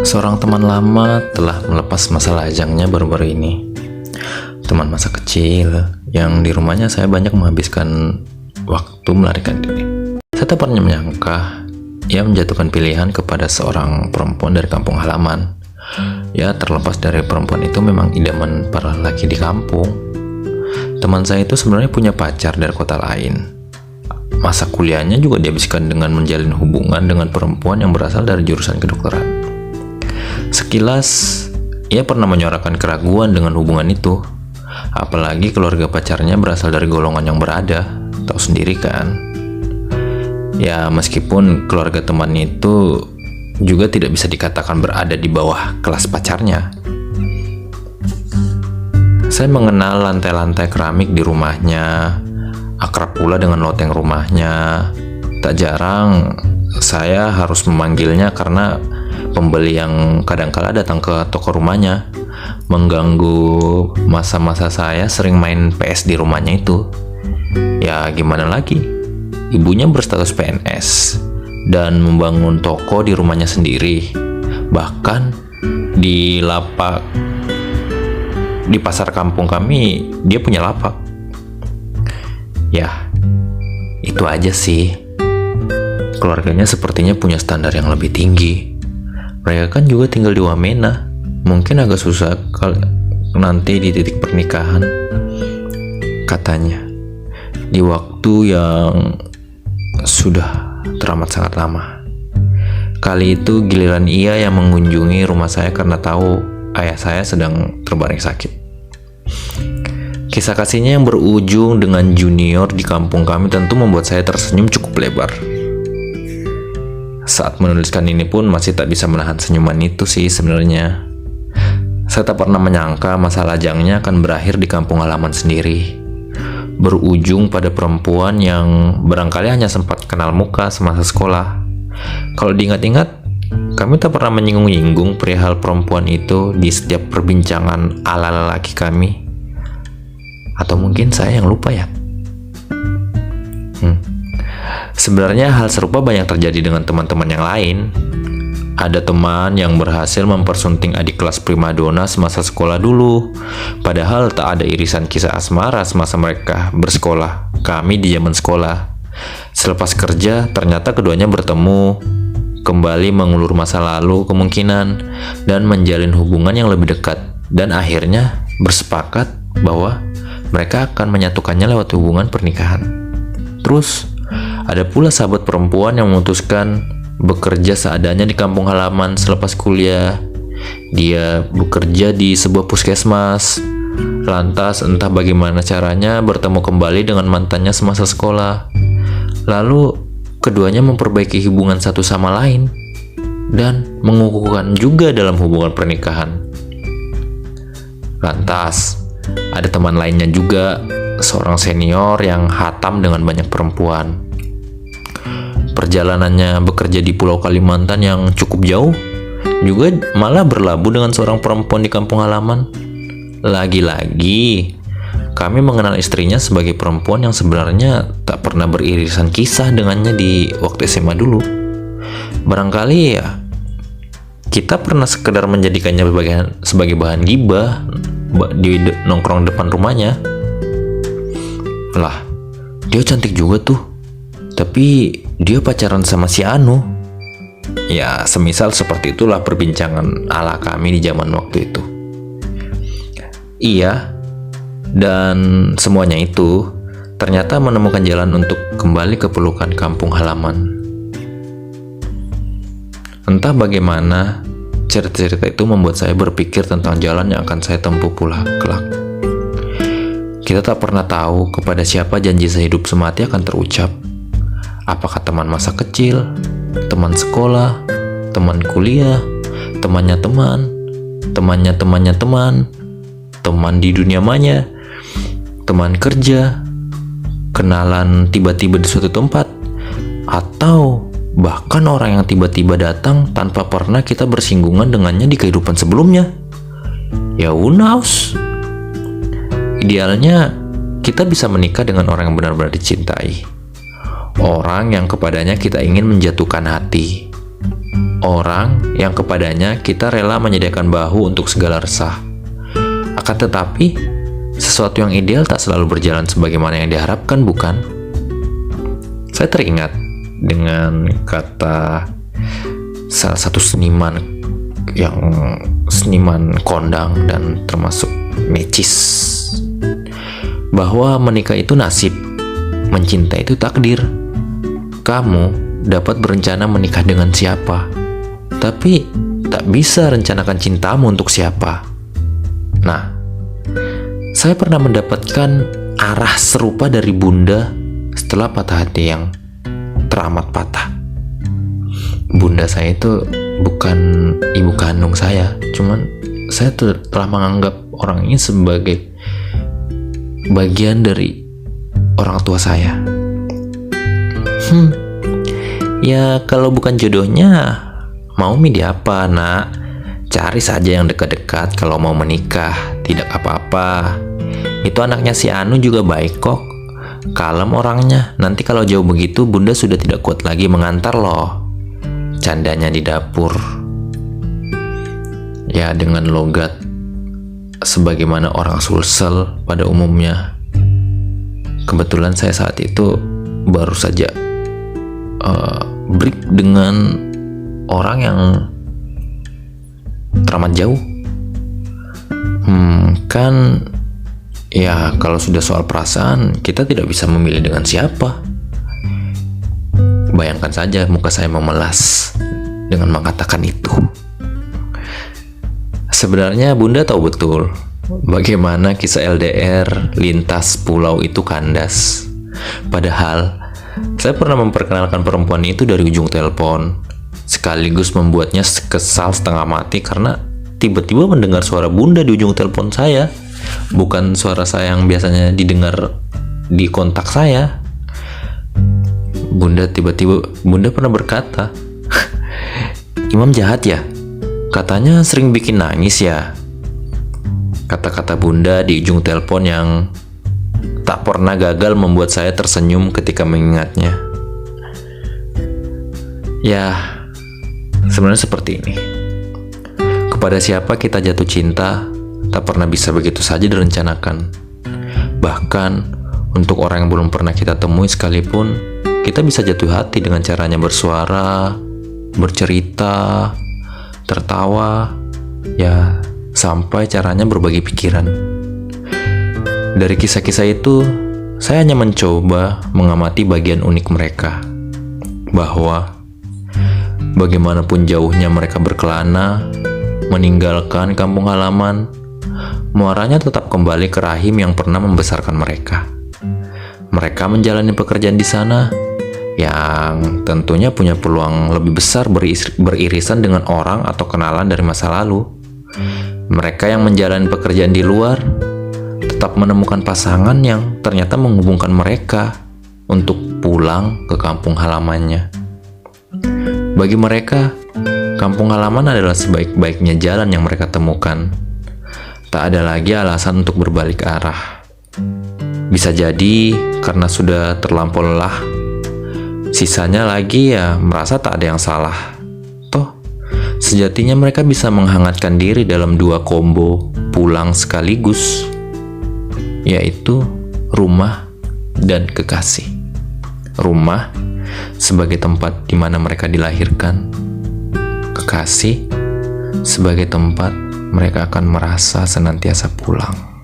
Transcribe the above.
Seorang teman lama telah melepas masa lajangnya baru-baru ini. Teman masa kecil yang di rumahnya saya banyak menghabiskan waktu melarikan diri. Saya tak pernah menyangka ia menjatuhkan pilihan kepada seorang perempuan dari kampung halaman. Ya, terlepas dari perempuan itu memang idaman para lelaki di kampung. Teman saya itu sebenarnya punya pacar dari kota lain. Masa kuliahnya juga dihabiskan dengan menjalin hubungan dengan perempuan yang berasal dari jurusan kedokteran. Sekilas, ia pernah menyuarakan keraguan dengan hubungan itu. Apalagi keluarga pacarnya berasal dari golongan yang berada. Tahu sendiri kan? Ya, meskipun keluarga temannya itu juga tidak bisa dikatakan berada di bawah kelas pacarnya. Saya mengenal lantai-lantai keramik di rumahnya, akrab pula dengan loteng rumahnya. Tak jarang saya harus memanggilnya karena pembeli yang kadangkala datang ke toko rumahnya mengganggu masa-masa saya sering main PS di rumahnya itu. Ya, gimana lagi? Ibunya berstatus PNS dan membangun toko di rumahnya sendiri. Bahkan di pasar kampung kami dia punya lapak. Ya, itu aja sih. Keluarganya sepertinya punya standar yang lebih tinggi. Mereka kan juga tinggal di Wamena. Mungkin agak susah kalau nanti di titik pernikahan. Katanya, di waktu yang sudah teramat sangat lama. Kali itu giliran ia yang mengunjungi rumah saya karena tahu ayah saya sedang terbaring sakit. Kisah kasihnya yang berujung dengan junior di kampung kami tentu membuat saya tersenyum cukup lebar. Saat menuliskan ini pun masih tak bisa menahan senyuman itu sih sebenarnya. Saya tak pernah menyangka masa lajangnya akan berakhir di kampung halaman sendiri. Berujung pada perempuan yang barangkali hanya sempat kenal muka semasa sekolah. Kalau diingat-ingat, kami tak pernah menyinggung-nyinggung perihal perempuan itu di setiap perbincangan ala lelaki kami. Atau mungkin saya yang lupa ya? Sebenarnya hal serupa banyak terjadi dengan teman-teman yang lain. Ada teman yang berhasil mempersunting adik kelas primadona semasa sekolah dulu. Padahal tak ada irisan kisah asmara semasa mereka bersekolah. Kami di zaman sekolah. Selepas kerja, ternyata keduanya bertemu, kembali mengulur masa lalu kemungkinan, dan menjalin hubungan yang lebih dekat. Dan akhirnya bersepakat bahwa mereka akan menyatukannya lewat hubungan pernikahan. Terus, ada pula sahabat perempuan yang memutuskan bekerja seadanya di kampung halaman selepas kuliah. Dia bekerja di sebuah puskesmas. Lantas entah bagaimana caranya bertemu kembali dengan mantannya semasa sekolah. Lalu keduanya memperbaiki hubungan satu sama lain dan mengukuhkan juga dalam hubungan pernikahan. Lantas ada teman lainnya juga, seorang senior yang hatam dengan banyak perempuan. Perjalanannya bekerja di Pulau Kalimantan yang cukup jauh, juga malah berlabuh dengan seorang perempuan di kampung halaman. Lagi-lagi, kami mengenal istrinya sebagai perempuan yang sebenarnya tak pernah beririsan kisah dengannya di waktu SMA dulu. Barangkali ya, kita pernah sekedar menjadikannya sebagai bahan gibah di nongkrong depan rumahnya. Lah, dia cantik juga tuh. Tapi dia pacaran sama si Anu. Ya, semisal seperti itulah perbincangan ala kami di zaman waktu itu. Iya, dan semuanya itu ternyata menemukan jalan untuk kembali ke pelukan kampung halaman. Entah bagaimana, cerita-cerita itu membuat saya berpikir tentang jalan yang akan saya tempuh pula kelak. Kita tak pernah tahu kepada siapa janji sehidup semati akan terucap. Apakah teman masa kecil, teman sekolah, teman kuliah, temannya teman, temannya temannya teman, teman di dunia maya, teman kerja, kenalan tiba-tiba di suatu tempat, atau bahkan orang yang tiba-tiba datang tanpa pernah kita bersinggungan dengannya di kehidupan sebelumnya. Ya, who knows? Idealnya kita bisa menikah dengan orang yang benar-benar dicintai. Orang yang kepadanya kita ingin menjatuhkan hati. Orang yang kepadanya kita rela menyediakan bahu untuk segala resah. Akan tetapi, sesuatu yang ideal tak selalu berjalan sebagaimana yang diharapkan, bukan? Saya teringat dengan kata salah satu seniman kondang dan termasuk necis, bahwa menikah itu nasib, mencintai itu takdir. Kamu dapat berencana menikah dengan siapa, tapi tak bisa rencanakan cintamu untuk siapa. Nah, saya pernah mendapatkan arah serupa dari Bunda setelah patah hati yang teramat patah. Bunda saya itu bukan ibu kandung saya, cuman saya telah menganggap orang ini sebagai bagian dari orang tua saya. Ya kalau bukan jodohnya, mau milih apa, nak? Cari saja yang dekat-dekat kalau mau menikah, tidak apa-apa. Itu anaknya si Anu juga baik kok. Kalem orangnya, nanti kalau jauh begitu Bunda sudah tidak kuat lagi mengantar loh. Candanya di dapur. Ya dengan logat sebagaimana orang Sulsel pada umumnya. Kebetulan saya saat itu baru saja break dengan orang yang teramat jauh. Kan ya kalau sudah soal perasaan, kita tidak bisa memilih dengan siapa. Bayangkan saja muka saya memelas dengan mengatakan itu. Sebenarnya Bunda tahu betul bagaimana kisah LDR lintas pulau itu kandas. Padahal saya pernah memperkenalkan perempuan itu dari ujung telepon, sekaligus membuatnya kesal setengah mati karena tiba-tiba mendengar suara Bunda di ujung telepon saya, bukan suara saya yang biasanya didengar di kontak saya. Bunda pernah berkata, "Imam jahat ya? Katanya sering bikin nangis ya?" Kata-kata Bunda di ujung telepon yang tak pernah gagal membuat saya tersenyum ketika mengingatnya. Ya, sebenarnya seperti ini. Kepada siapa kita jatuh cinta, tak pernah bisa begitu saja direncanakan. Bahkan, untuk orang yang belum pernah kita temui sekalipun, kita bisa jatuh hati dengan caranya bersuara, bercerita, tertawa, ya sampai caranya berbagi pikiran. Dari kisah-kisah itu, saya hanya mencoba mengamati bagian unik mereka, bahwa bagaimanapun jauhnya mereka berkelana, meninggalkan kampung halaman, muaranya tetap kembali ke rahim yang pernah membesarkan mereka. Mereka menjalani pekerjaan di sana, yang tentunya punya peluang lebih besar beririsan dengan orang atau kenalan dari masa lalu. Mereka yang menjalani pekerjaan di luar tetap menemukan pasangan yang ternyata menghubungkan mereka untuk pulang ke kampung halamannya. Bagi mereka, kampung halaman adalah sebaik-baiknya jalan yang mereka temukan. Tak ada lagi alasan untuk berbalik arah. Bisa jadi karena sudah terlampau lelah, sisanya lagi ya merasa tak ada yang salah. Toh, sejatinya mereka bisa menghangatkan diri dalam dua combo pulang sekaligus, yaitu rumah dan kekasih. Rumah sebagai tempat di mana mereka dilahirkan, kekasih sebagai tempat mereka akan merasa senantiasa pulang.